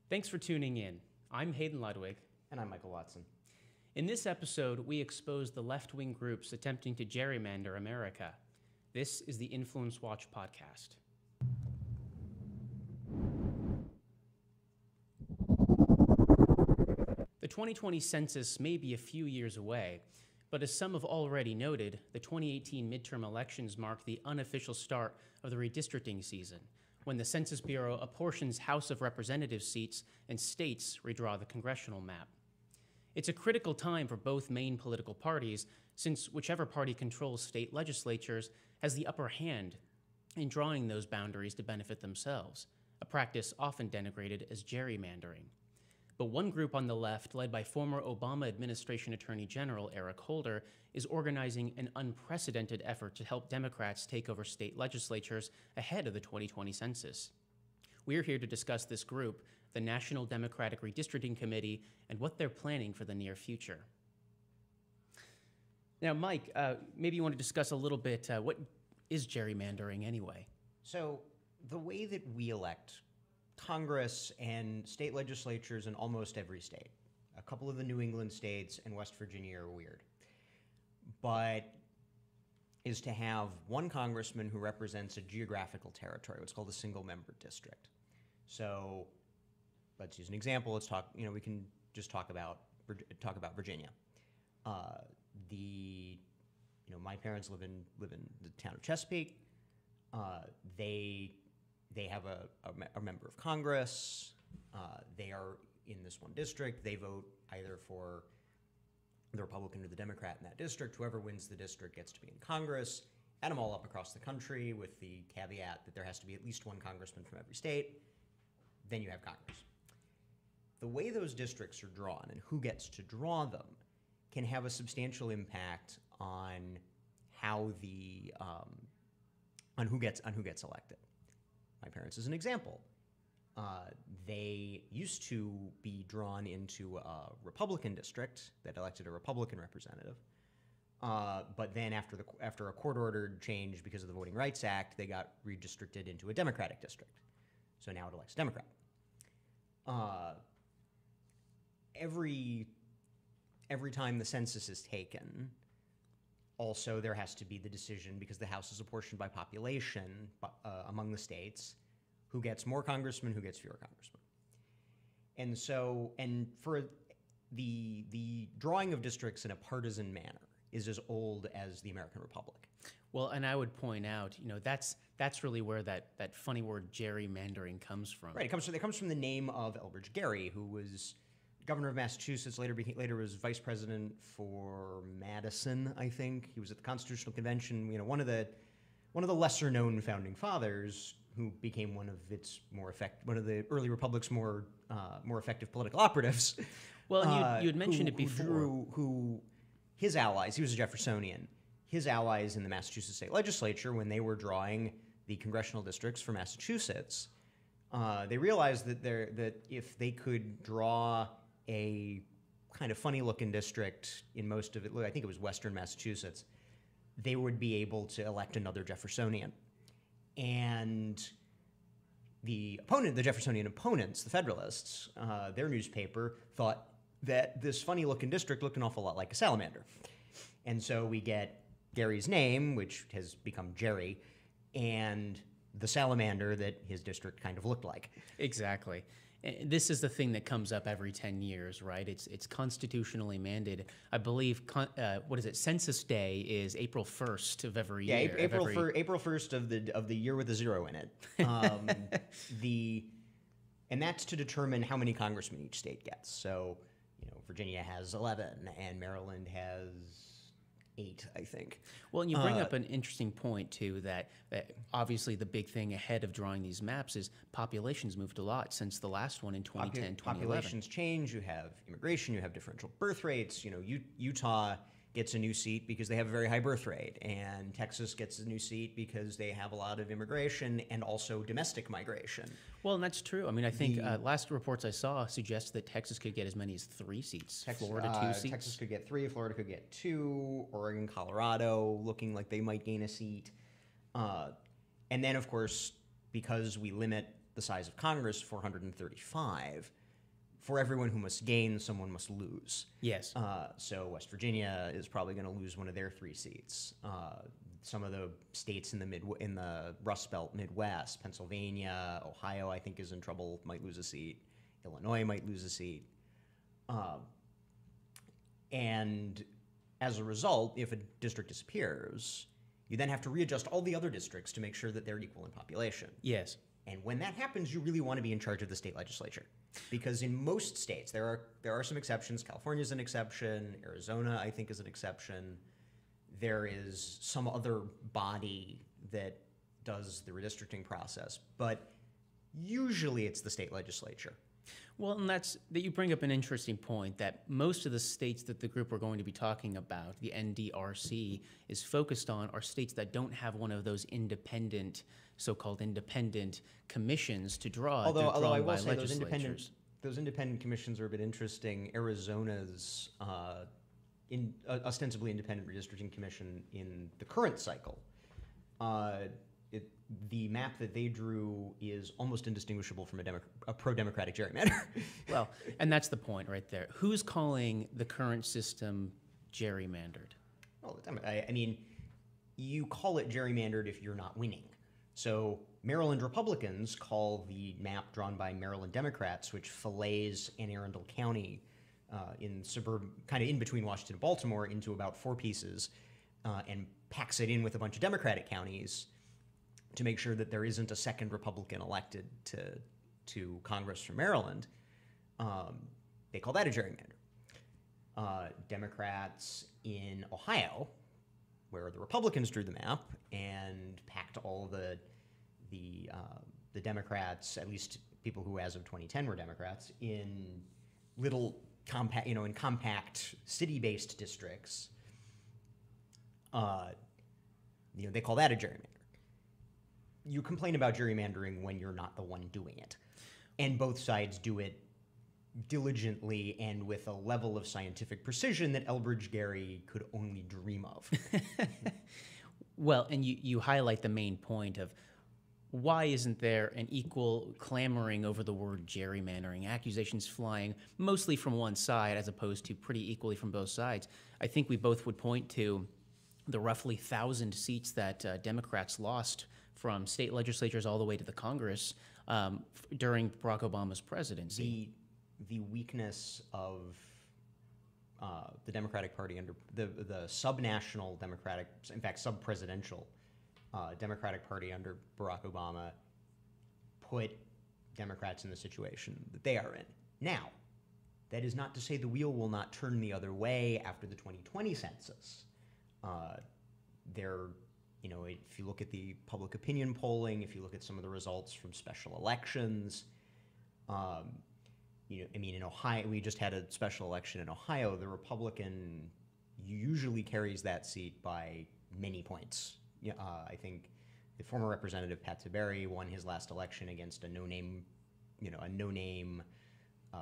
Thanks for tuning in. I'm Hayden Ludwig. And I'm Michael Watson. In this episode, we expose the left-wing groups attempting to gerrymander America. This is the InfluenceWatch podcast. The 2020 census may be a few years away, but as some have already noted, the 2018 midterm elections mark the unofficial start of the redistricting season, when the Census Bureau apportions House of Representatives seats and states redraw the congressional map. It's a critical time for both main political parties, since whichever party controls state legislatures has the upper hand in drawing those boundaries to benefit themselves, a practice often denigrated as gerrymandering. But one group on the left, led by former Obama administration Attorney General Eric Holder, is organizing an unprecedented effort to help Democrats take over state legislatures ahead of the 2020 census. We're here to discuss this group, the National Democratic Redistricting Committee, and what they're planning for the near future. Now, Mike, maybe you want to discuss a little bit what is gerrymandering anyway? So the way that we elect Congress and state legislatures in almost every state, a couple of the New England states and West Virginia are weird, but is to have one congressman who represents a geographical territory, what's called a single-member district. So let's use an example. Let's talk. We can just talk about Virginia. My parents live in the town of Chesapeake. They have a member of Congress. They are in this one district. They vote either for the Republican or the Democrat in that district. Whoever wins the district gets to be in Congress. Add them all up across the country with the caveat that there has to be at least one congressman from every state. Then you have Congress. The way those districts are drawn and who gets to draw them can have a substantial impact on how on who gets elected. My parents is an example. They used to be drawn into a Republican district that elected a Republican representative, but then after a court-ordered change because of the Voting Rights Act, they got redistricted into a Democratic district. So now it elects a Democrat. Every time the census is taken, also there has to be the decision, because the House is apportioned by population among the states, who gets more congressmen, who gets fewer congressmen. And for the drawing of districts in a partisan manner is as old as the American Republic. Well, and I would point out, that's really where that funny word gerrymandering comes from. Right, it comes from the name of Elbridge Gerry, who was governor of Massachusetts, later was vice president for Madison, I think. He was at the Constitutional Convention, one of the lesser known founding fathers, who became one of the early republic's more effective political operatives. Well, and you had mentioned it before. Who his allies, he was a Jeffersonian, his allies in the Massachusetts state legislature, when they were drawing the congressional districts for Massachusetts, they realized that if they could draw a kind of funny-looking district in most of it, I think it was western Massachusetts, they would be able to elect another Jeffersonian. And the Jeffersonian opponents, the Federalists, their newspaper thought that this funny-looking district looked an awful lot like a salamander. And so we get Gerry's name, which has become Gerry, and the salamander that his district kind of looked like. Exactly. This is the thing that comes up every 10 years, right? It's constitutionally mandated. I believe, Census Day is April 1st of every year. Yeah, April 1st of the year with a zero in it. And that's to determine how many congressmen each state gets. So, Virginia has 11, and Maryland has 8, I think. Well, and you bring up an interesting point, too, that obviously the big thing ahead of drawing these maps is populations moved a lot since the last one in 2010, 2011. Populations change. You have immigration. You have differential birth rates. Utah gets a new seat because they have a very high birth rate, and Texas gets a new seat because they have a lot of immigration and also domestic migration. Well, and that's true. I mean, I think last reports I saw suggest that Texas could get as many as 3 seats. Florida 2 seats. Texas could get 3. Florida could get 2. Oregon, Colorado, looking like they might gain a seat. And then, of course, because we limit the size of Congress, 435. For everyone who must gain, someone must lose. Yes. So West Virginia is probably going to lose one of their 3 seats. Some of the states in the Rust Belt Midwest, Pennsylvania, Ohio, I think is in trouble, might lose a seat. Illinois might lose a seat. And as a result, if a district disappears, you then have to readjust all the other districts to make sure that they're equal in population. Yes. And when that happens, you really want to be in charge of the state legislature. Because in most states, there are some exceptions. California's an exception. Arizona, I think, is an exception. There is some other body that does the redistricting process. But usually it's the state legislature. Well, and that you bring up an interesting point that most of the states that the group we're going to be talking about, the NDRC, is focused on are states that don't have one of those independent, so-called independent commissions to draw. Although I will say those independent commissions are a bit interesting. Arizona's ostensibly independent redistricting commission in the current cycle, the map that they drew is almost indistinguishable from a pro-democratic gerrymander. Well, and that's the point right there. Who's calling the current system gerrymandered? All the time. I mean, you call it gerrymandered if you're not winning. So Maryland Republicans call the map drawn by Maryland Democrats, which fillets Anne Arundel County in kind of in between Washington and Baltimore, into about 4 pieces and packs it in with a bunch of Democratic counties to make sure that there isn't a second Republican elected to Congress from Maryland. They call that a gerrymander. Democrats in Ohio, where the Republicans drew the map and packed all the Democrats, at least people who as of 2010 were Democrats, in little compact city-based districts. They call that a gerrymander. You complain about gerrymandering when you're not the one doing it. And both sides do it diligently and with a level of scientific precision that Elbridge Gerry could only dream of. Well, and you highlight the main point of why isn't there an equal clamoring over the word gerrymandering, accusations flying mostly from one side as opposed to pretty equally from both sides. I think we both would point to the roughly 1,000 seats that Democrats lost from state legislatures all the way to the Congress during Barack Obama's presidency. The weakness of the Democratic Party under the subnational Democratic, in fact, sub-presidential Democratic Party under Barack Obama put Democrats in the situation that they are in. Now, that is not to say the wheel will not turn the other way after the 2020 census. If you look at the public opinion polling, if you look at some of the results from special elections, in Ohio, we just had a special election in Ohio. The Republican usually carries that seat by many points. I think the former representative Pat Tiberi won his last election against a no-name,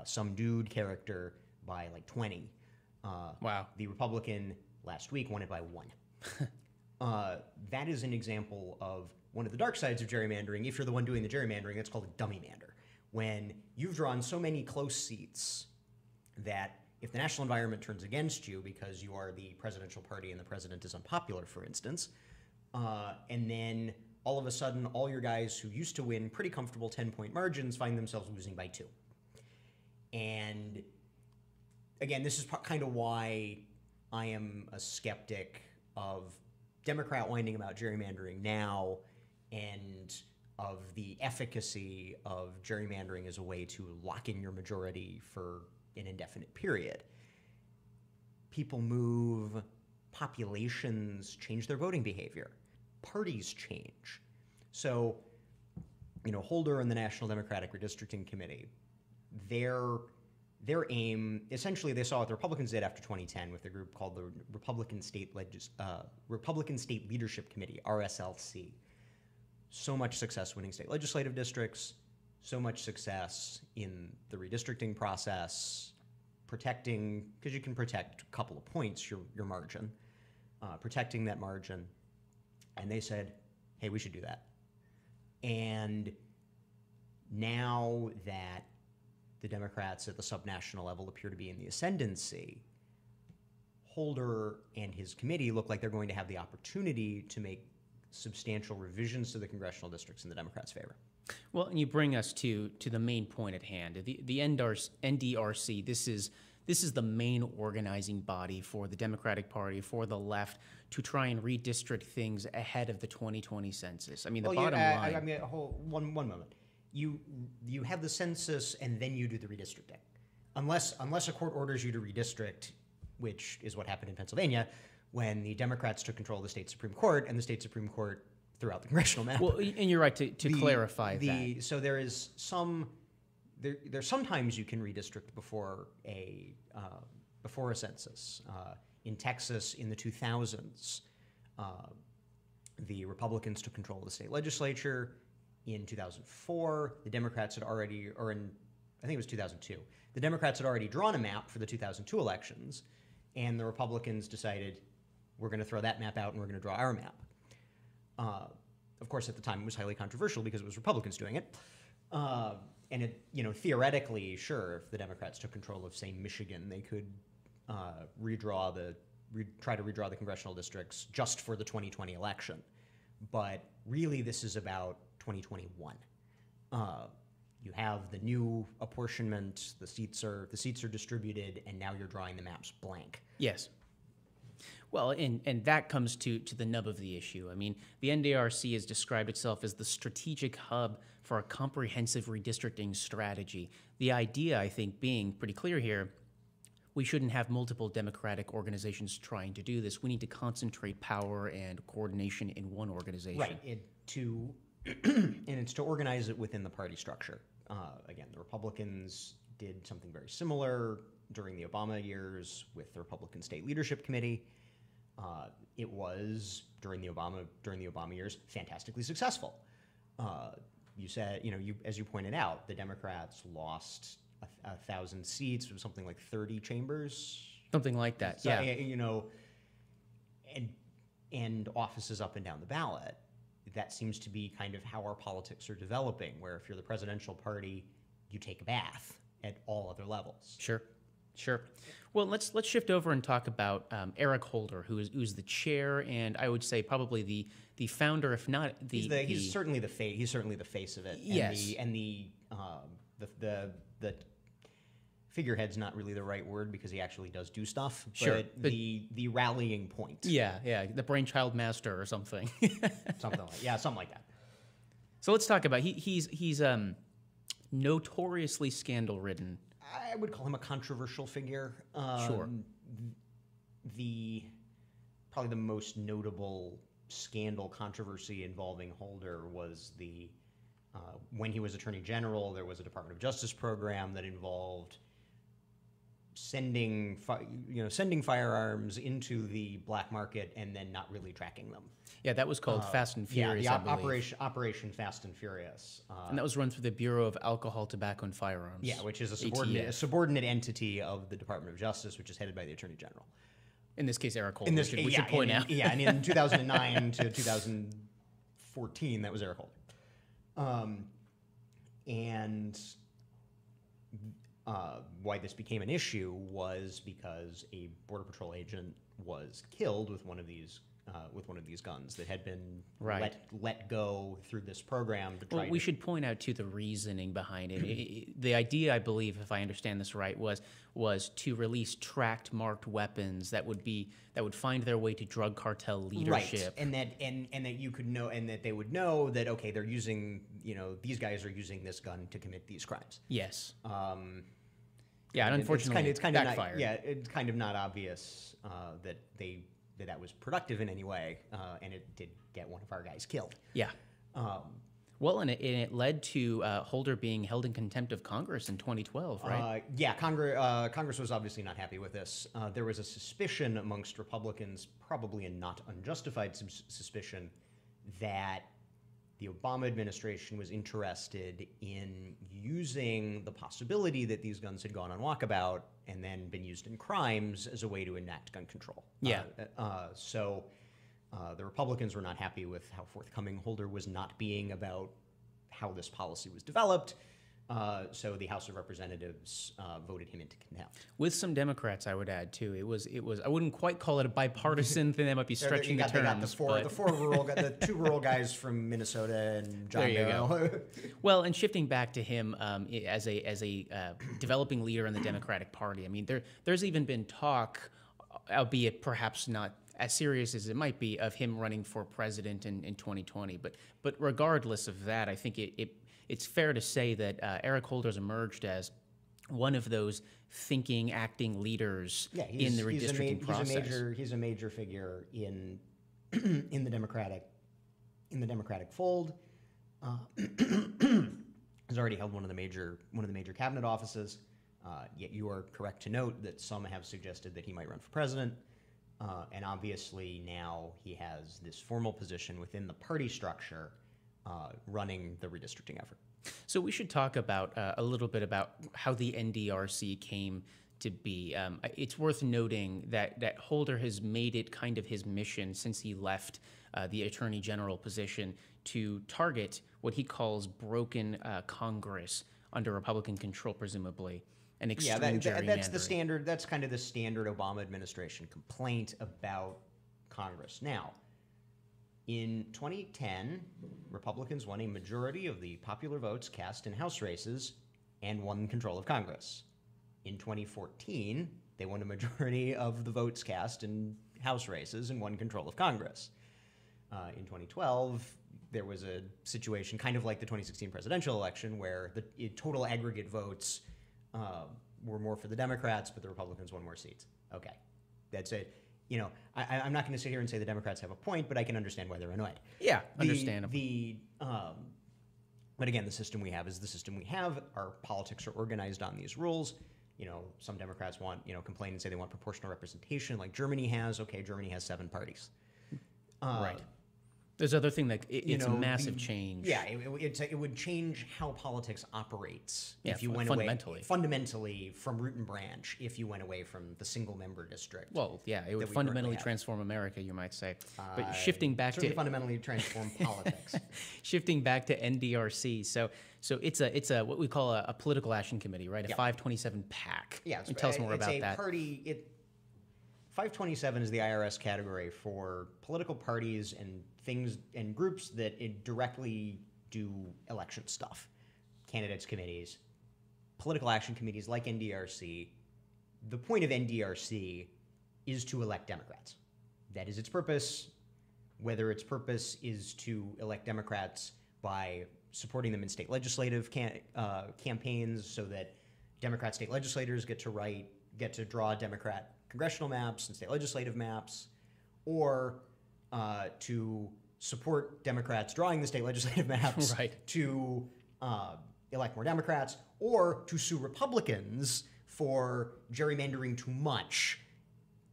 some dude character by like 20. Wow. The Republican last week won it by 1. That is an example of one of the dark sides of gerrymandering. If you're the one doing the gerrymandering, that's called a dummymander. When you've drawn so many close seats that if the national environment turns against you because you are the presidential party and the president is unpopular, for instance, and then all of a sudden all your guys who used to win pretty comfortable 10-point margins find themselves losing by 2. And again, this is kind of why I am a skeptic of Democrat whining about gerrymandering now and of the efficacy of gerrymandering as a way to lock in your majority for an indefinite period. People move, populations change their voting behavior, parties change. So, Holder and the National Democratic Redistricting Committee, their aim, essentially they saw what the Republicans did after 2010 with a group called the Republican State Leadership Committee, RSLC. So much success winning state legislative districts, so much success in the redistricting process, protecting, because you can protect a couple of points, your margin, protecting that margin. And they said, hey, we should do that. And now that the Democrats at the subnational level appear to be in the ascendancy, Holder and his committee look like they're going to have the opportunity to make substantial revisions to the congressional districts in the Democrats' favor. Well, and you bring us to the main point at hand. The NDRC, this is the main organizing body for the Democratic Party, for the left, to try and redistrict things ahead of the 2020 census. I mean, the bottom line... I mean, one moment. You have the census and then you do the redistricting. Unless a court orders you to redistrict, which is what happened in Pennsylvania when the Democrats took control of the state Supreme Court and the state Supreme Court threw out the congressional map. Well, and you're right to clarify that. So there is there's sometimes you can redistrict before a census. In Texas in the 2000s, the Republicans took control of the state legislature. In 2004, the Democrats had already, or in, I think it was 2002, the Democrats had already drawn a map for the 2002 elections, and the Republicans decided, we're going to throw that map out and we're going to draw our map. Of course, at the time, it was highly controversial because it was Republicans doing it. And it, theoretically, sure, if the Democrats took control of, say, Michigan, they could try to redraw the congressional districts just for the 2020 election. But really, this is about 2021. You have the new apportionment, the seats are distributed, and now you're drawing the maps blank. Yes. Well, and that comes to the nub of the issue. I mean, the NDRC has described itself as the strategic hub for a comprehensive redistricting strategy. The idea, I think, being pretty clear here, we shouldn't have multiple Democratic organizations trying to do this. We need to concentrate power and coordination in one organization. Right. And it's to organize it within the party structure. Again, the Republicans did something very similar during the Obama years with the Republican State Leadership Committee. It was during the Obama years fantastically successful. You said, as you pointed out, the Democrats lost 1,000 seats. It was something like 30 chambers, something like that. So, yeah. And offices up and down the ballot. That seems to be kind of how our politics are developing. Where if you're the presidential party, you take a bath at all other levels. Sure. Well, let's shift over and talk about Eric Holder, who's the chair, and I would say probably the founder, if not he's certainly the face. He's certainly the face of it. Yes. And the figurehead's not really the right word because he actually does do stuff. Sure. But the rallying point. Yeah. The brainchild master or something. something like that. So let's talk about he's notoriously scandal-ridden. I would call him a controversial figure. Sure. Probably the most notable scandal controversy involving Holder was when he was Attorney General, there was a Department of Justice program that involved sending firearms into the black market and then not really tracking them. Yeah, that was called Fast and Furious. Yeah, I believe. Operation Fast and Furious. And that was run through the Bureau of Alcohol, Tobacco, and Firearms. Yeah, which is a subordinate entity of the Department of Justice, which is headed by the Attorney General. In this case, Eric Holder. We should point out. Yeah, and in 2009 to 2014, that was Eric Holder. Why this became an issue was because a Border Patrol agent was killed with one of these guns that had been let go through this program to try. Well, we should point out too the reasoning behind it. The idea, I believe, if I understand this right, was to release tracked, marked weapons that would find their way to drug cartel leadership. Right, and that you could know, and that they would know that okay, they're using, these guys are using this gun to commit these crimes. Yes. Yeah, and unfortunately, it's kind of backfired. It's kind of not obvious that was productive in any way, and it did get one of our guys killed. Yeah. Well, and it led to Holder being held in contempt of Congress in 2012, right? Congress was obviously not happy with this. There was a suspicion amongst Republicans, probably a not unjustified suspicion, that the Obama administration was interested in using the possibility that these guns had gone on walkabout and then been used in crimes as a way to enact gun control. Yeah. So the Republicans were not happy with how forthcoming Holder was not being about how this policy was developed. So the House of Representatives voted him into contempt. With some Democrats, I would add too. It was. I wouldn't quite call it a bipartisan thing. That might be stretching the terms. They got the two rural guys from Minnesota and John There you Barrow. Well, and shifting back to him as a developing leader in the Democratic Party. I mean, there's even been talk, albeit perhaps not as serious as it might be, of him running for president in 2020. But regardless of that, I think it's fair to say that Eric Holder's emerged as one of those thinking, acting leaders in the redistricting process. He's a major figure in in the Democratic fold. Has already held one of the major cabinet offices. Yet you are correct to note that some have suggested that he might run for president. And obviously now he has this formal position within the party structure running the redistricting effort. So we should talk about a little bit about how the NDRC came to be. It's worth noting that Holder has made it kind of his mission since he left the Attorney General position to target what he calls broken Congress under Republican control, presumably, and extreme gerrymandering. That's the standard. That's kind of the standard Obama administration complaint about Congress. Now, in 2010, Republicans won a majority of the popular votes cast in House races and won control of Congress. In 2014, they won a majority of the votes cast in House races and won control of Congress. In 2012, there was a situation kind of like the 2016 presidential election where the total aggregate votes were more for the Democrats, but the Republicans won more seats. Okay, that's it. You know, I'm not going to sit here and say the Democrats have a point, but I can understand why they're annoyed. Yeah, understandable. But again, the system we have is the system we have. Our politics are organized on these rules. You know, some Democrats complain and say they want proportional representation, like Germany has. Okay, Germany has 7 parties. Right. There's other thing that it's a massive change. Yeah, it would change how politics operates if you went fundamentally from root and branch. If you went away from the single member district. Well, yeah, it would fundamentally transform America, you might say. But shifting back to fundamentally transform politics. Shifting back to NDRC, so it's a what we call a political action committee, right? A 527 PAC. Yeah, tell us more about that. 527 is the IRS category for political parties and things and groups that directly do election stuff. Candidates committees, political action committees like NDRC. The point of NDRC is to elect Democrats. That is its purpose. Whether its purpose is to elect Democrats by supporting them in state legislative campaigns so that Democrat state legislators get to draw Democrat congressional maps and state legislative maps, or to support Democrats drawing the state legislative maps to elect more Democrats, or to sue Republicans for gerrymandering too much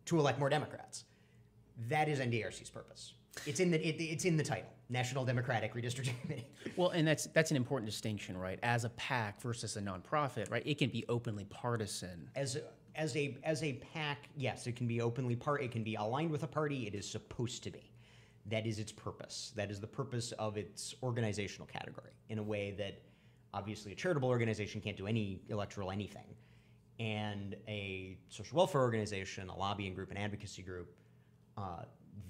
to elect more Democrats. That is NDRC's purpose. It's in the title, National Democratic Redistricting Committee. Well, and that's an important distinction, right? As a PAC versus a nonprofit, right? It can be openly partisan. As a PAC, yes, it can be it can be aligned with a party. It is supposed to be. That is its purpose. That is the purpose of its organizational category, in a way that obviously a charitable organization can't do any electoral anything. And a social welfare organization, a lobbying group, an advocacy group,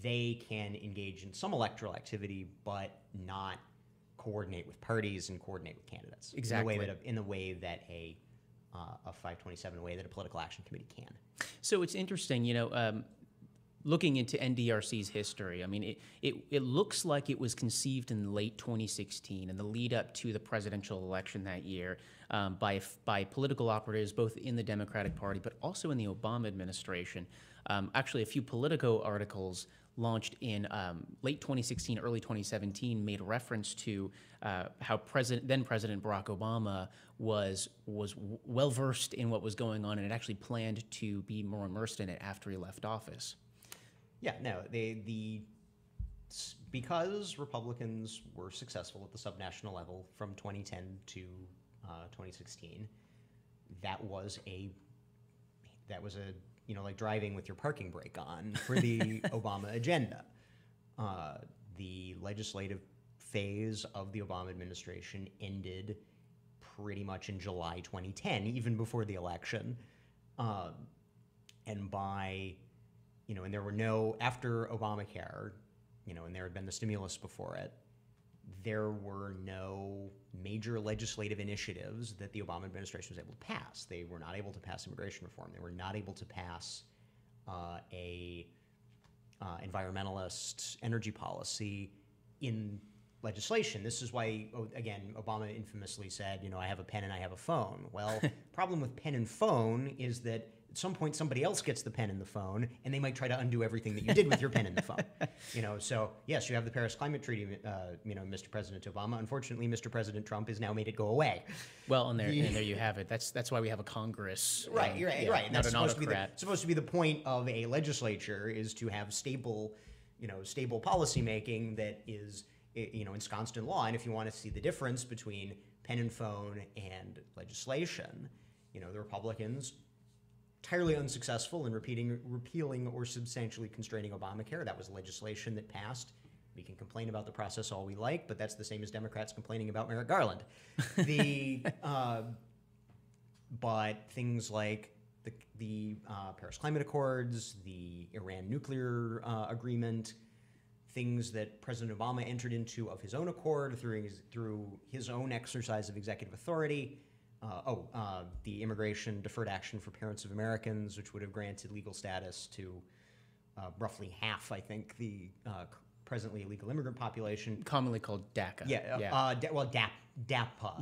they can engage in some electoral activity, but not coordinate with parties and coordinate with candidates. Exactly. In the way that a 527, a way that a political action committee can. So it's interesting, looking into NDRC's history. I mean, it looks like it was conceived in late 2016 in the lead up to the presidential election that year by political operatives both in the Democratic Party but also in the Obama administration. Actually, a few Politico articles launched in late 2016, early 2017 made reference to how then President Barack Obama was well versed in what was going on and had actually planned to be more immersed in it after he left office. Yeah, no, because Republicans were successful at the subnational level from 2010 to 2016, that was a like driving with your parking brake on for the Obama agenda. The legislative phase of the Obama administration ended pretty much in July 2010, even before the election. And by, and there were no, after Obamacare, and there had been the stimulus before it, there were no major legislative initiatives that the Obama administration was able to pass. They were not able to pass immigration reform. They were not able to pass a environmentalist energy policy in legislation. This is why, again, Obama infamously said, I have a pen and I have a phone. Well, problem with pen and phone is that at some point somebody else gets the pen and the phone, and they might try to undo everything that you did with your pen and the phone. So yes, you have the Paris Climate Treaty, Mr. President Obama. Unfortunately, Mr. President Trump has now made it go away. Well, and there you have it. That's why we have a Congress. Right. And not that's an autocrat. supposed to be the point of a legislature, is to have stable policy making that is ensconced in law. And if you want to see the difference between pen and phone and legislation, the Republicans, entirely unsuccessful in repealing or substantially constraining Obamacare. That was legislation that passed. We can complain about the process all we like, but that's the same as Democrats complaining about Merrick Garland. But things like the Paris Climate Accords, the Iran nuclear agreement, things that President Obama entered into of his own accord through his own exercise of executive authority. The Immigration Deferred Action for Parents of Americans, which would have granted legal status to roughly half, I think, the presently illegal immigrant population. Commonly called DACA. DAPA.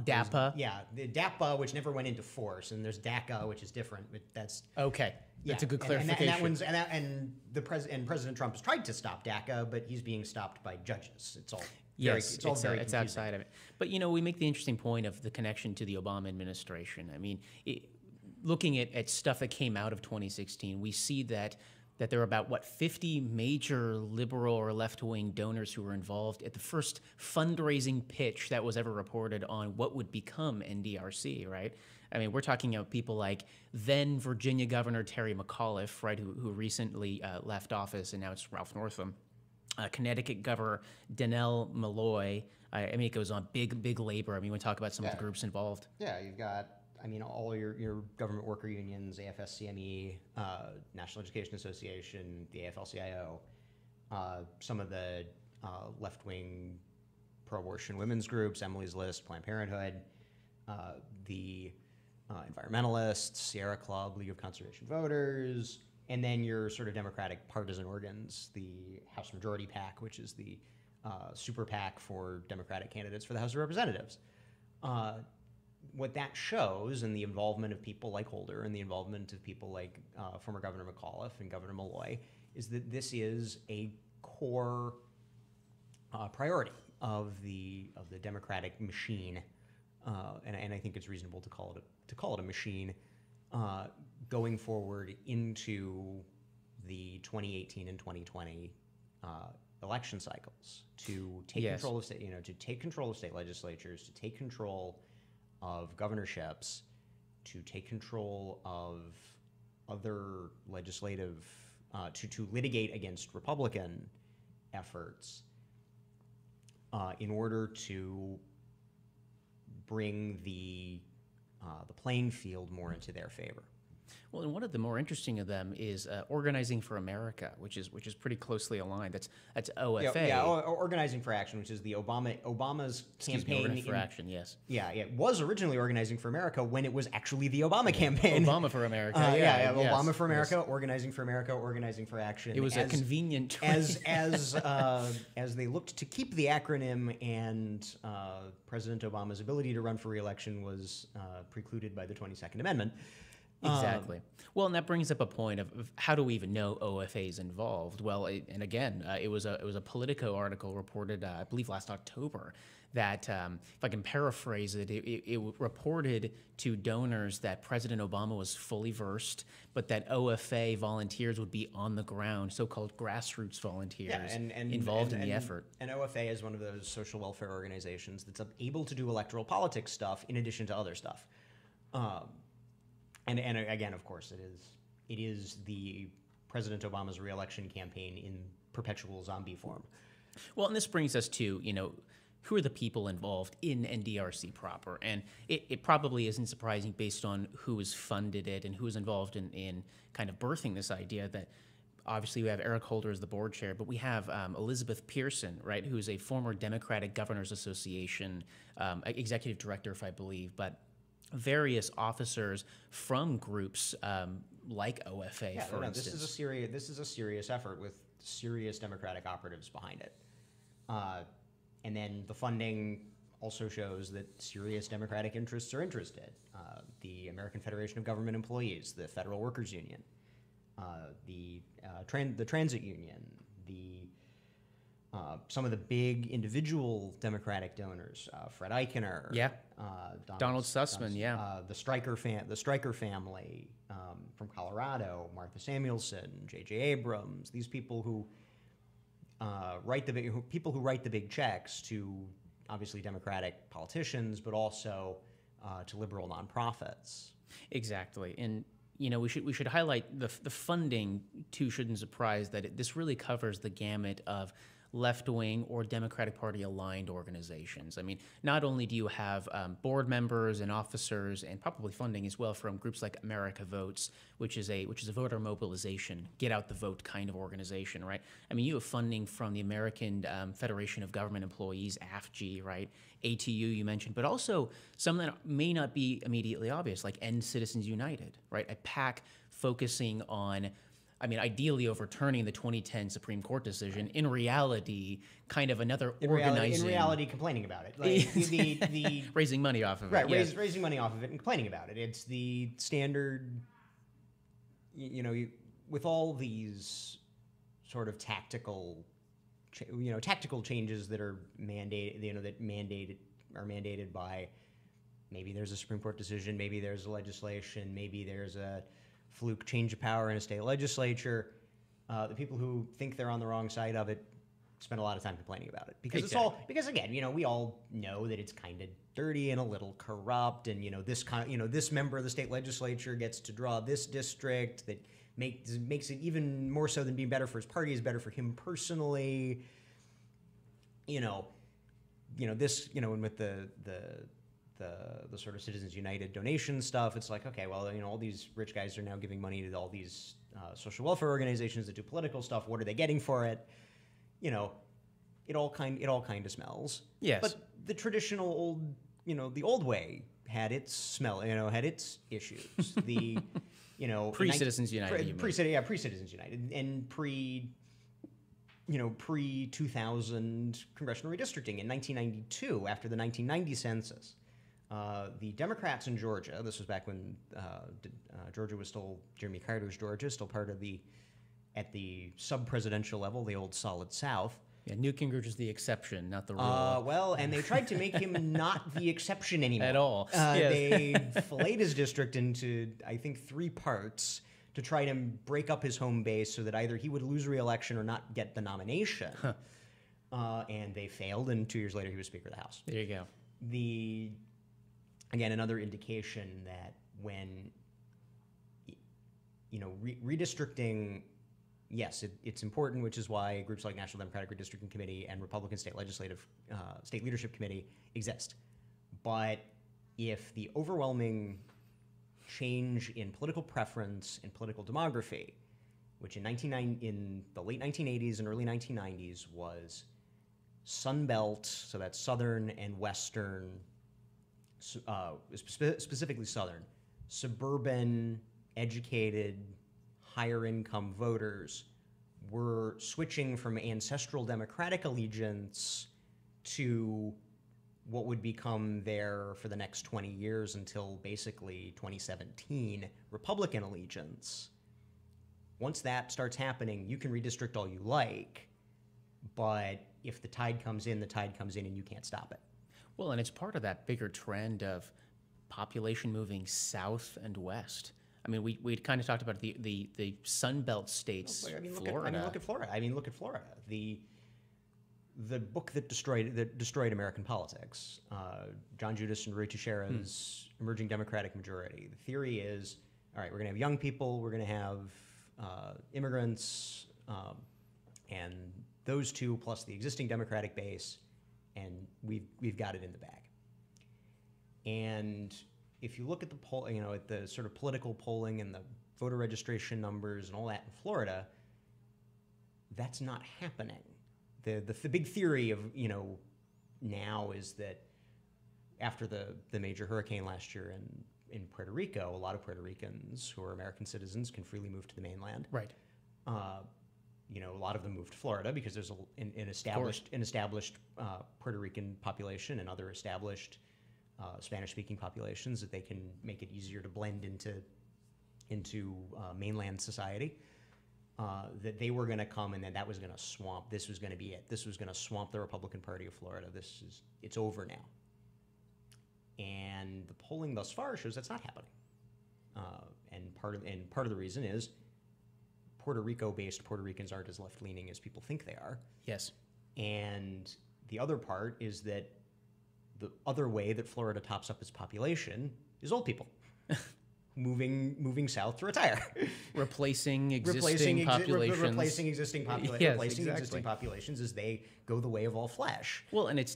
DAPA? The DAPA, which never went into force, and there's DACA, which is different, but that's... Okay. That's a good clarification. And President Trump has tried to stop DACA, but he's being stopped by judges. It's all... It's outside of it. But, we make the interesting point of the connection to the Obama administration. I mean, looking at stuff that came out of 2016, we see that there are about, 50 major liberal or left-wing donors who were involved at the first fundraising pitch that was ever reported on what would become NDRC, right? I mean, we're talking about people like then Virginia Governor Terry McAuliffe, right, who recently left office, and now it's Ralph Northam. Connecticut Governor Dannell Malloy. It goes on. Big labor. We talk about some of the groups involved. Yeah, you've got, all your government worker unions, AFSCME, National Education Association, the AFL-CIO, some of the left-wing pro-abortion women's groups, Emily's List, Planned Parenthood, the environmentalists, Sierra Club, League of Conservation Voters, and then your sort of Democratic partisan organs, the House Majority PAC, which is the super PAC for Democratic candidates for the House of Representatives. What that shows, and the involvement of people like Holder and the involvement of people like former Governor McAuliffe and Governor Malloy, is that this is a core priority of the Democratic machine, and I think it's reasonable to call it a machine. Going forward into the 2018 and 2020 election cycles, to take control of state, to take control of state legislatures, to take control of governorships, to take control of other legislative, to litigate against Republican efforts, in order to bring the playing field more into their favor. Well, and one of the more interesting of them is Organizing for America, which is pretty closely aligned. That's OFA. Organizing for Action, which is the Obama's campaign. Organizing for Action, yes. Yeah, it was originally Organizing for America when it was actually the Obama campaign. Obama for America. Obama for America, yes. Organizing for America, Organizing for Action. It was a convenient as they looked to keep the acronym, and President Obama's ability to run for re-election was precluded by the 22nd Amendment. Exactly. Well, and that brings up a point of how do we even know OFA is involved? Well, it was a Politico article reported, I believe, last October, that if I can paraphrase it, it reported to donors that President Obama was fully versed, but that OFA volunteers would be on the ground, so-called grassroots volunteers involved in the effort. And OFA is one of those social welfare organizations that's able to do electoral politics stuff in addition to other stuff. And again, of course, it is the President Obama's re-election campaign in perpetual zombie form. Well, and this brings us to, who are the people involved in NDRC proper? And it probably isn't surprising based on who has funded it and who is involved in kind of birthing this idea that obviously we have Eric Holder as the board chair, but we have Elizabeth Pearson, right, who is a former Democratic Governors Association executive director, if I believe, but various officers from groups like OFA, for instance. This is a serious effort with serious Democratic operatives behind it. And then the funding also shows that serious Democratic interests are interested. The American Federation of Government Employees, the Federal Workers Union, the Transit Union, some of the big individual Democratic donors, Fred Eichener, Donald Sussman, the Stryker family from Colorado, Martha Samuelson, J.J. Abrams, these people who write the big checks to obviously Democratic politicians, but also to liberal nonprofits. Exactly, and we should highlight the funding too. Shouldn't surprise that this really covers the gamut of left-wing or Democratic Party aligned organizations. I mean, not only do you have board members and officers and probably funding as well from groups like America Votes, which is a voter mobilization, get out the vote kind of organization, right? I mean, you have funding from the American Federation of Government Employees, AFG, right? ATU you mentioned, but also some that may not be immediately obvious, like End Citizens United, right? A PAC focusing on, ideally overturning the 2010 Supreme Court decision. In reality, kind of another organizing. In reality, complaining about it. Like the raising money off of it. Right, raising money off of it and complaining about it. It's the standard, with all these sort of tactical changes that are mandated by, maybe there's a Supreme Court decision, maybe there's a legislation, maybe there's a fluke change of power in a state legislature. The people who think they're on the wrong side of it spend a lot of time complaining about it because again, we all know that it's kind of dirty and a little corrupt, and this member of the state legislature gets to draw this district that makes it even more so than being better for his party is better for him personally. And with the sort of Citizens United donation stuff, it's like, okay, well, all these rich guys are now giving money to all these social welfare organizations that do political stuff. What are they getting for it? It all kind of smells. Yes. But the traditional old, the old way had its smell, had its issues. The, pre-Citizens United. Pre-Citizens United and pre-2000 congressional redistricting in 1992 after the 1990 census. The Democrats in Georgia, this was back when Georgia was still Jimmy Carter's Georgia, still part of at the sub-presidential level, the old solid South. Yeah, Newt Gingrich is the exception, not the rule. And they tried to make him not the exception anymore. At all. They filleted his district into, I think, 3 parts to try to break up his home base so that either he would lose re-election or not get the nomination. And they failed, and 2 years later he was Speaker of the House. There you go. Again, another indication that when, redistricting, yes, it's important, which is why groups like National Democratic Redistricting Committee and Republican State Leadership Committee exist. But if the overwhelming change in political preference and political demography, which in the late 1980s and early 1990s was Sun Belt, so that's Southern and Western, specifically Southern, suburban, educated, higher income voters were switching from ancestral Democratic allegiance to what would become there for the next 20 years until basically 2017, Republican allegiance. Once that starts happening, you can redistrict all you like, but if the tide comes in and you can't stop it. Well, and it's part of that bigger trend of population moving south and west. We kind of talked about the Sun Belt states. Florida. Look at Florida. The book that destroyed American politics, John Judas and Rui Teixeira's Emerging Democratic Majority. The theory is, all right, we're going to have young people, we're going to have immigrants, and those two plus the existing Democratic base and we've got it in the bag. And if you look at the poll, at the sort of political polling and the voter registration numbers and all that in Florida, that's not happening. The big theory of now is that after the major hurricane last year in Puerto Rico, a lot of Puerto Ricans who are American citizens can freely move to the mainland. Right. A lot of them moved to Florida because there's an established Puerto Rican population and other established Spanish-speaking populations that they can make it easier to blend into mainland society. That they were going to come and that was going to swamp. This was going to be it. This was going to swamp the Republican Party of Florida. It's over now. And the polling thus far shows that's not happening. And part of the reason is Puerto Rico-based Puerto Ricans aren't as left-leaning as people think they are. Yes. And the other part is that the other way that Florida tops up its population is old people moving south to retire, replacing existing populations. Replacing existing populations as they go the way of all flesh. Well, and it's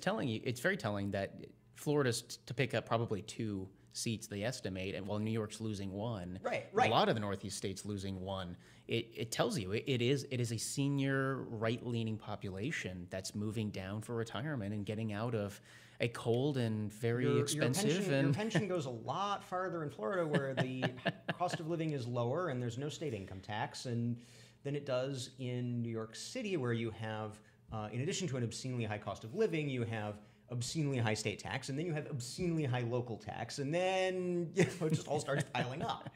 very telling that Florida's to pick up probably 2 seats they estimate, and while New York's losing 1, right. A lot of the Northeast states losing 1. It tells you it is a senior right-leaning population that's moving down for retirement and getting out of a cold and very expensive. Your pension goes a lot farther in Florida, where the cost of living is lower and there's no state income tax, and than it does in New York City, where you have, in addition to an obscenely high cost of living, you have obscenely high state tax, and then you have obscenely high local tax, and then it just all starts piling up.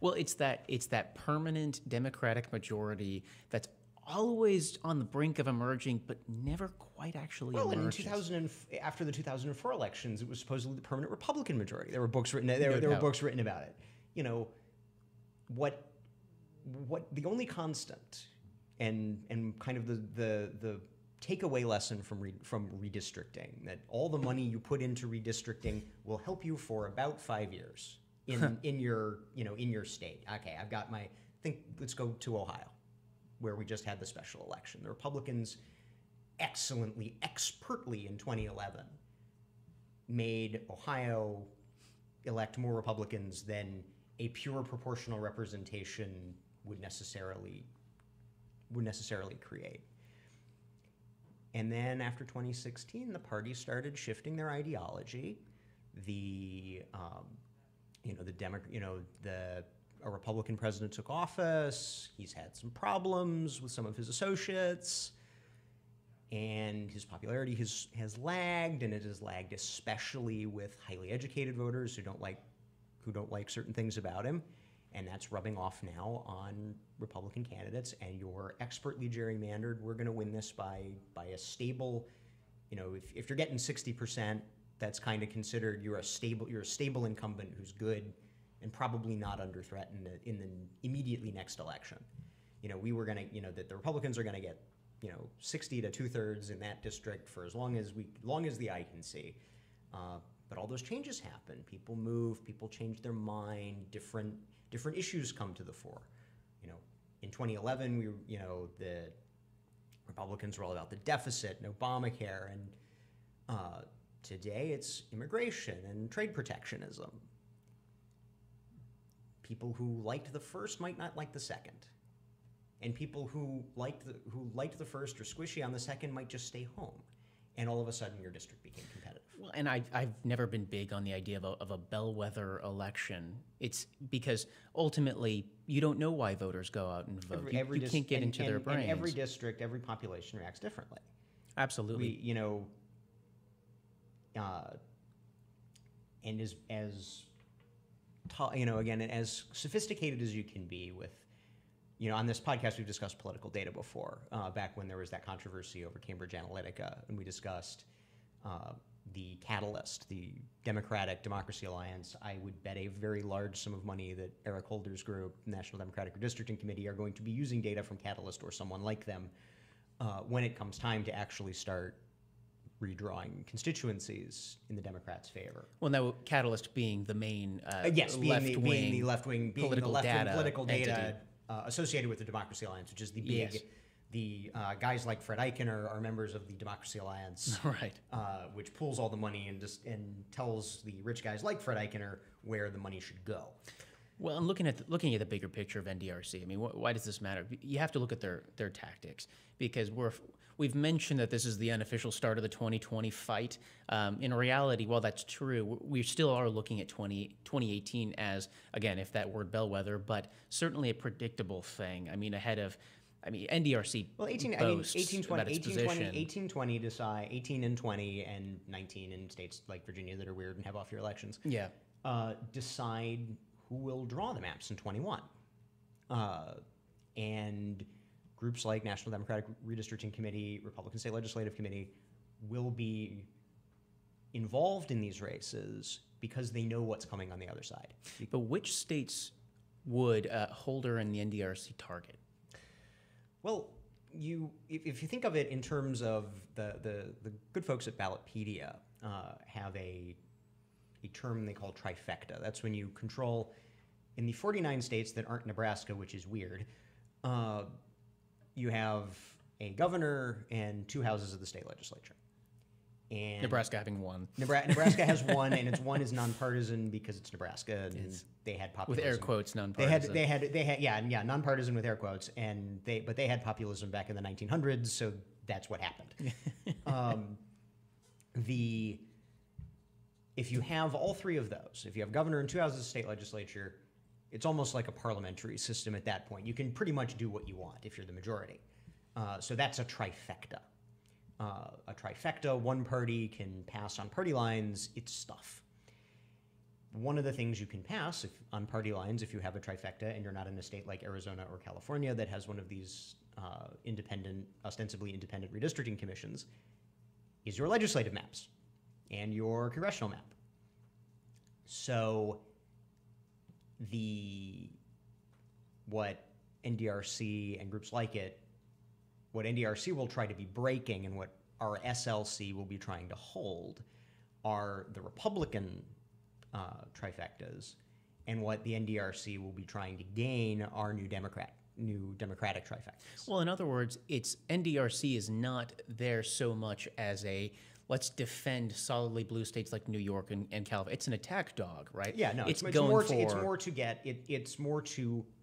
Well, it's that permanent Democratic majority that's always on the brink of emerging, but never quite actually emerges. After the 2004 elections, it was supposedly the permanent Republican majority. There were books written. There were books written about it. What the only constant and kind of the takeaway lesson from redistricting, that all the money you put into redistricting will help you for about 5 years in your state. Okay, let's go to Ohio, where we just had the special election. The Republicans expertly in 2011 made Ohio elect more Republicans than a pure proportional representation would necessarily create. And then after 2016, the party started shifting their ideology. A Republican president took office. He's had some problems with some of his associates, and his popularity has lagged, and it has lagged especially with highly educated voters who don't like certain things about him. And that's rubbing off now on Republican candidates. And you're expertly gerrymandered. We're going to win this by a stable, if you're getting 60%, that's kind of considered you're a stable incumbent who's good and probably not under threat in the immediately next election. We were going to, that the Republicans are going to get, 60 to 2/3 in that district for as long as the eye can see. But all those changes happen. People move. People change their mind. Different issues come to the fore. In 2011, the Republicans were all about the deficit and Obamacare, and today it's immigration and trade protectionism. People who liked the first might not like the second, and people who liked the first or squishy on the second might just stay home. And all of a sudden, your district became competitive. Well, and I've never been big on the idea of a bellwether election. It's because ultimately you don't know why voters go out and vote. You can't get into their brains. And every district, every population reacts differently. Absolutely. And as sophisticated as you can be with. On this podcast, we've discussed political data before, back when there was that controversy over Cambridge Analytica, and we discussed the Catalyst, the Democratic Democracy Alliance. I would bet a very large sum of money that Eric Holder's group, National Democratic Redistricting Committee, are going to be using data from Catalyst or someone like them when it comes time to actually start redrawing constituencies in the Democrats' favor. Well, now Catalyst being the main left-wing political data associated with the Democracy Alliance, which is the The guys like Fred Eichen are members of the Democracy Alliance, Right. which pulls all the money and tells the rich guys like Fred Eichen where the money should go. Well, and looking at the bigger picture of NDRC, I mean, why does this matter? You have to look at their tactics, because we've mentioned that this is the unofficial start of the 2020 fight. In reality, while that's true, we still are looking at 2018 as, again, if that word bellwether, but certainly a predictable thing. I mean, NDRC Well, 18 and 20 and 19 in states like Virginia that are weird and have off-year elections. Yeah. Decide who will draw the maps in 21. And groups like National Democratic Redistricting Committee, Republican State Legislative Committee will be involved in these races because they know what's coming on the other side. But which states would Holder and the NDRC target? Well, if you think of it in terms of the good folks at Ballotpedia have a term they call trifecta. That's when you control, in the 49 states that aren't Nebraska, which is weird, you have a governor and 2 houses of the state legislature. And Nebraska having one. Nebraska has one, and its one is nonpartisan because it's Nebraska, and they had populism. With air quotes, nonpartisan. They had nonpartisan with air quotes, but they had populism back in the 1900s, so that's what happened. If you have all 3 of those, if you have governor and 2 houses of state legislature, it's almost like a parliamentary system at that point. You can pretty much do what you want if you're the majority. So that's a trifecta. A trifecta, one party can pass on party lines, it's stuff. One of the things you can pass on party lines, if you have a trifecta and you're not in a state like Arizona or California that has one of these ostensibly independent redistricting commissions, is your legislative maps and your congressional map. So what NDRC and groups like it, what NDRC will try to be breaking and what our SLC will be trying to hold are the Republican trifectas, and what the NDRC will be trying to gain are new Democratic trifectas. Well, in other words, NDRC is not there so much as a let's defend solidly blue states like New York and California. It's an attack dog, right? Yeah, no, it's more to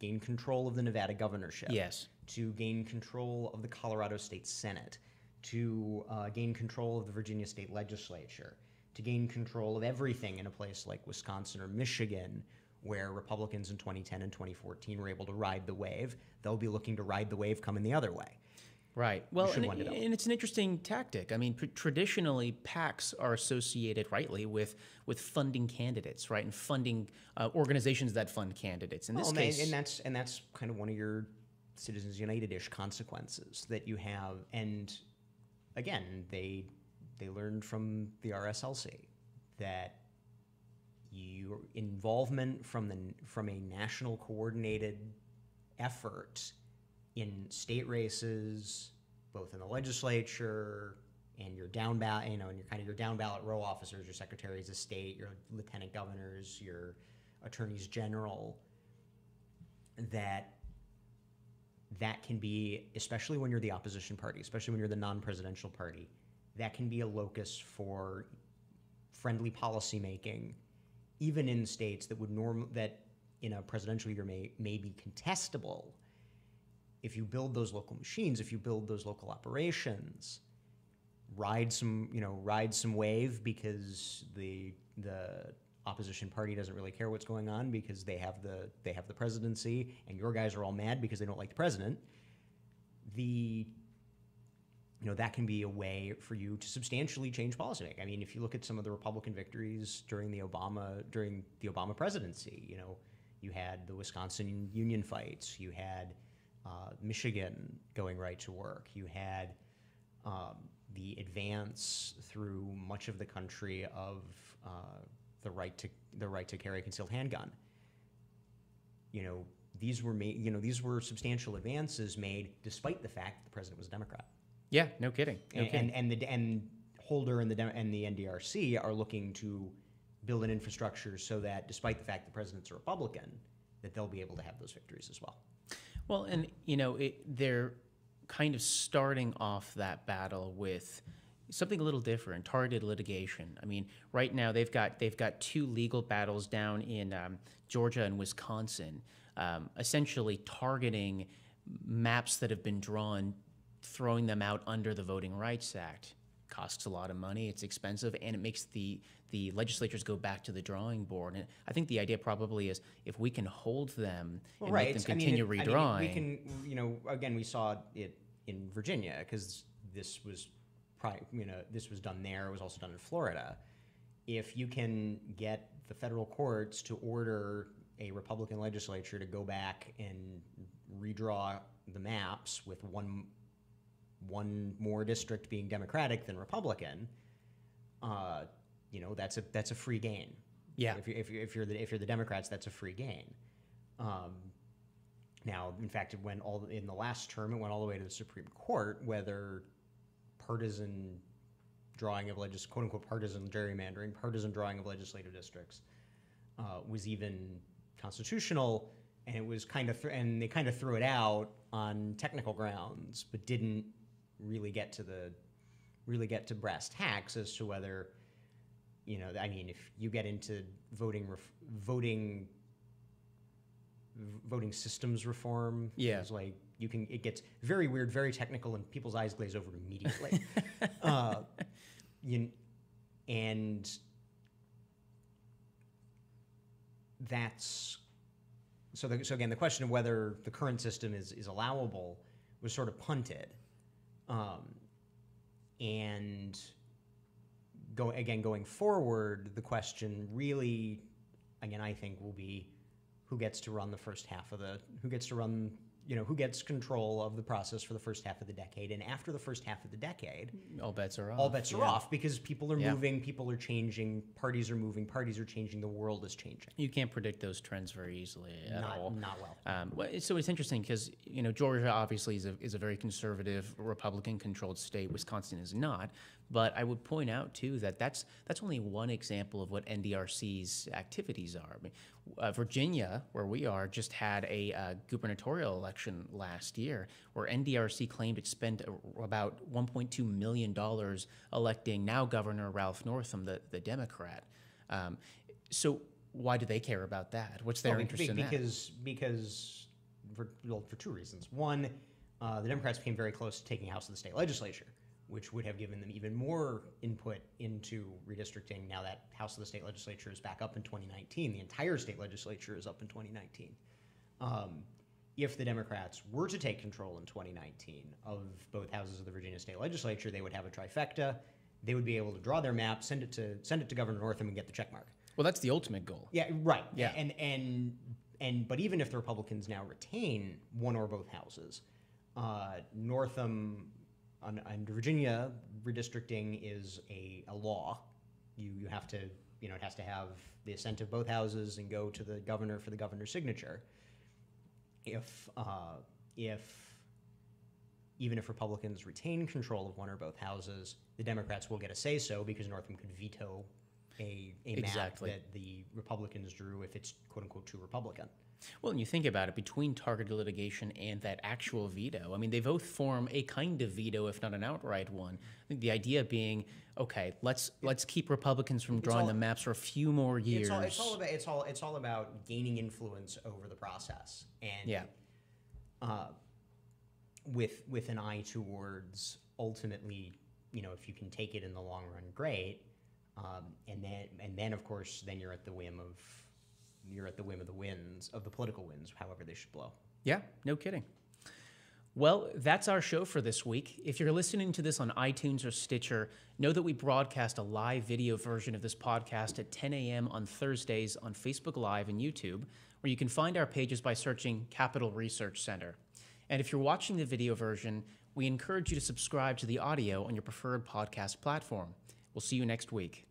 gain control of the Nevada governorship. Yes. To gain control of the Colorado State Senate, to gain control of the Virginia State Legislature, to gain control of everything in a place like Wisconsin or Michigan, where Republicans in 2010 and 2014 were able to ride the wave. They'll be looking to ride the wave coming the other way. Right. Well, and it's an interesting tactic. I mean, traditionally, PACs are associated, rightly, with funding candidates, right, and funding organizations that fund candidates. In this case, and that's kind of one of your Citizens United-ish consequences that you have. And again, they learned from the RSLC that your involvement from a national coordinated effort in state races, both in the legislature and your down ballot, and your down ballot row officers, your secretaries of state, your lieutenant governors, your attorneys general, that can be, especially when you're the opposition party, especially when you're the non-presidential party, that can be a locus for friendly policy making, even in states that that in a presidential year may be contestable. If you build those local machines, if you build those local operations, ride some wave because the opposition party doesn't really care what's going on because they have the presidency, and your guys are all mad because they don't like the president. That can be a way for you to substantially change policy. I mean, if you look at some of the Republican victories during the Obama presidency, you had the Wisconsin union fights, you had Michigan going right to work, you had the advance through much of the country of the right to carry a concealed handgun. These were substantial advances made despite the fact that the president was a Democrat. Yeah, no kidding. And Holder and the NDRC are looking to build an infrastructure so that despite the fact the president's a Republican, that they'll be able to have those victories as well. Well, and their kind of starting off that battle with something a little different, targeted litigation. I mean, right now they've got 2 legal battles down in Georgia and Wisconsin, essentially targeting maps that have been drawn, throwing them out under the Voting Rights Act. Costs a lot of money, it's expensive, and it makes the legislatures go back to the drawing board. And I think the idea probably is if we can hold them and make them continue redrawing. We can, again, we saw it in Virginia because this was done there. It was also done in Florida. If you can get the federal courts to order a Republican legislature to go back and redraw the maps with one more district being Democratic than Republican, that's a free gain. Yeah. If you're the Democrats, that's a free gain. Now, in fact, in the last term, it went all the way to the Supreme Court whether partisan drawing of quote unquote partisan gerrymandering, partisan drawing of legislative districts was even constitutional, and it was and they kind of threw it out on technical grounds, but didn't really get to brass tacks as to whether, if you get into voting systems reform, yeah, like it gets very weird, very technical, and people's eyes glaze over immediately. And that's so again, the question of whether the current system is allowable was sort of punted. And going forward, the question really, again, I think will be who gets to run the first half of who gets control of the process for the first half of the decade. And after the first half of the decade, all bets are off. All bets are off because people are moving, people are changing, parties are moving, parties are changing, the world is changing. You can't predict those trends very easily at all. Not well. So it's interesting because Georgia obviously is a very conservative, Republican-controlled state. Wisconsin is not. But I would point out too that that's only one example of what NDRC's activities are. I mean, Virginia, where we are, just had a gubernatorial election last year where NDRC claimed it spent about $1.2 million electing now Governor Ralph Northam, the Democrat. So why do they care about that? What's their interest in that? Because for 2 reasons. One, the Democrats became very close to taking House of the state legislature, which would have given them even more input into redistricting. Now that House of the state legislature is back up in 2019, the entire state legislature is up in 2019. If the Democrats were to take control in 2019 of both houses of the Virginia state legislature, they would have a trifecta. They would be able to draw their map, send it to Governor Northam, and get the check mark. Well, that's the ultimate goal. Yeah, right. Yeah. But even if the Republicans now retain one or both houses, Northam. Under Virginia, redistricting is a law. You have to, it has to have the assent of both houses and go to the governor for the governor's signature. Even if Republicans retain control of one or both houses, the Democrats will get a say-so because Northam could veto a map that the Republicans drew if it's quote-unquote too Republican. Well, and you think about it, between targeted litigation and that actual veto, I mean, they both form a kind of veto, if not an outright one. I think the idea being, okay, let's keep Republicans from drawing the maps for a few more years. It's all about gaining influence over the process, and with an eye towards ultimately, if you can take it in the long run, great, and then of course, then you're at the whim of the winds, of the political winds, however they should blow. Yeah, no kidding. Well, that's our show for this week. If you're listening to this on iTunes or Stitcher, know that we broadcast a live video version of this podcast at 10 a.m. on Thursdays on Facebook Live and YouTube, where you can find our pages by searching Capital Research Center. And if you're watching the video version, we encourage you to subscribe to the audio on your preferred podcast platform. We'll see you next week.